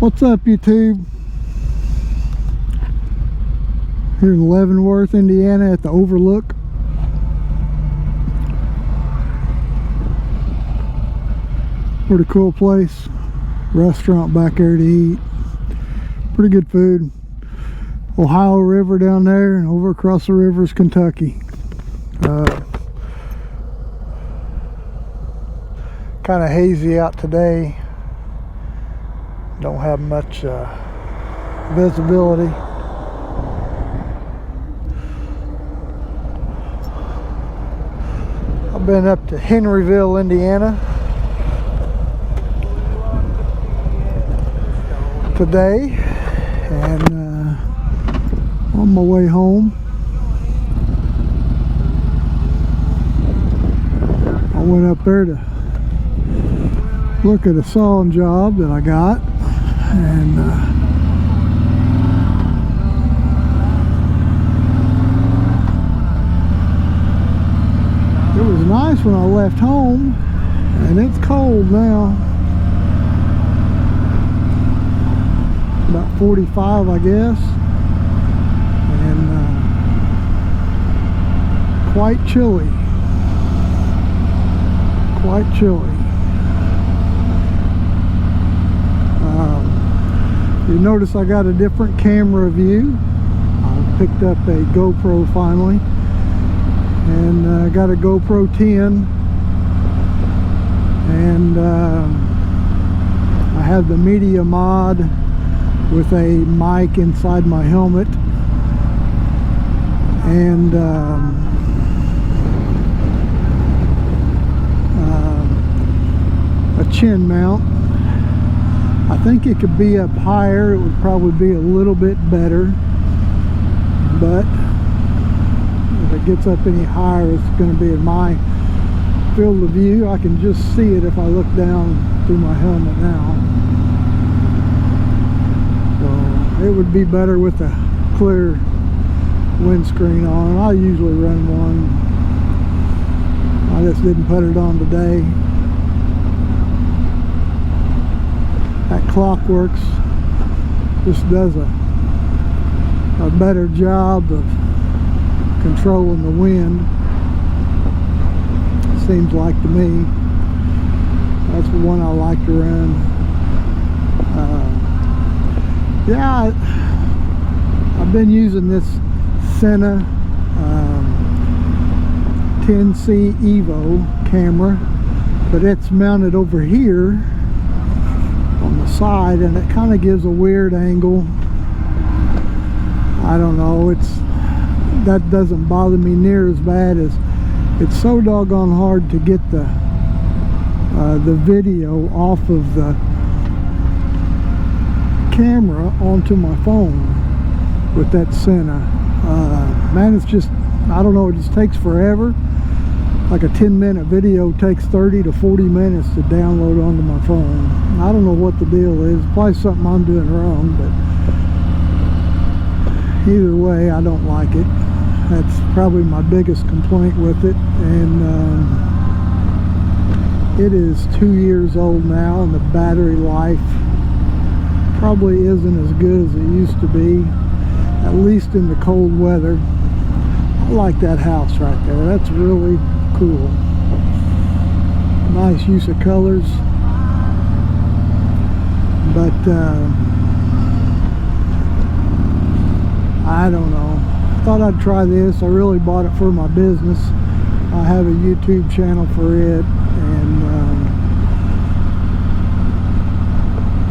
What's up, YouTube? Here in Leavenworth, Indiana at the Overlook. Pretty cool place. Restaurant back there to eat. Pretty good food. Ohio River down there, and over across the river is Kentucky. Kind of hazy out today. Don't have much visibility. I've been up to Henryville, Indiana today, and on my way home I went up there to look at a sawing job that I got, and it was nice when I left home, and it's cold now. About 45, I guess, and quite chilly. Quite chilly. You notice I got a different camera view. I picked up a GoPro finally, and I got a GoPro 10, and I have the media mod with a mic inside my helmet, and a chin mount. I think it could be up higher. It would probably be a little bit better, but if it gets up any higher, it's going to be in my field of view. I can just see it if I look down through my helmet now. So it would be better with a clear windscreen on. I usually run one. I just didn't put it on today. That Clockworks just does a better job of controlling the wind, seems like to me. That's the one I like to run. Yeah, I've been using this Sena 10C Evo camera, but it's mounted over here on the side, and it kind of gives a weird angle. I don't know, that doesn't bother me near as bad as it's so doggone hard to get the video off of the camera onto my phone with that Sena. Man, it's just, I don't know, it just takes forever. Like a 10-minute video takes 30 to 40 minutes to download onto my phone. I don't know what the deal is. Probably something I'm doing wrong, but either way, I don't like it. That's probably my biggest complaint with it. And it is 2 years old now, and the battery life probably isn't as good as it used to be, at least in the cold weather. I like that house right there. That's really cool. Nice use of colors. But I don't know. Thought I'd try this. I really bought it for my business. I have a YouTube channel for it, and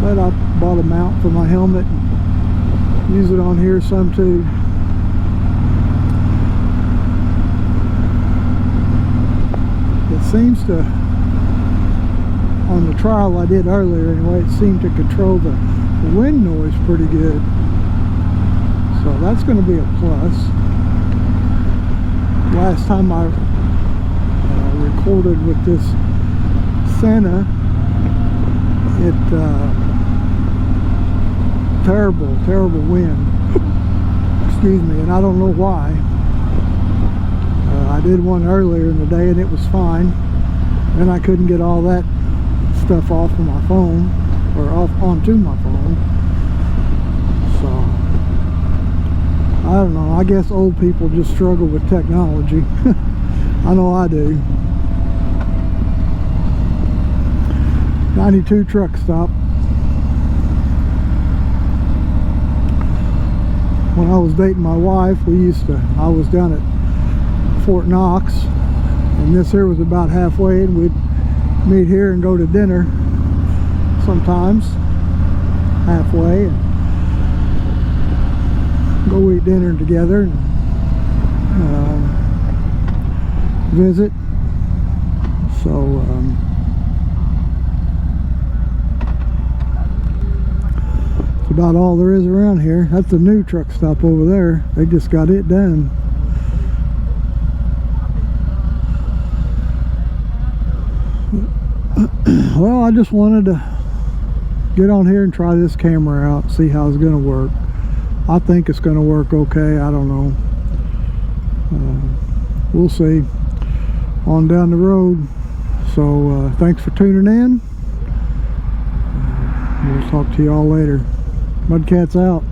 but I bought a mount for my helmet and use it on here some too. It seems to, on the trial I did earlier anyway, it seemed to control the wind noise pretty good. So that's going to be a plus. Last time I recorded with this Sena, it terrible wind. Excuse me, and I don't know why. I did one earlier in the day and it was fine. Then I couldn't get all that stuff off of my phone. or off onto my phone. So I don't know, I guess old people just struggle with technology. I know I do. 92 truck stop. When I was dating my wife, I was down at Fort Knox, and this here was about halfway, and we'd meet here and go to dinner sometimes halfway and go eat dinner together and visit. So it's about all there is around here. That's a new truck stop over there. They just got it done. Well, I just wanted to get on here and try this camera out, see how it's going to work. I think it's going to work okay. I don't know. We'll see on down the road. So thanks for tuning in. We'll talk to you all later. Mudcats out.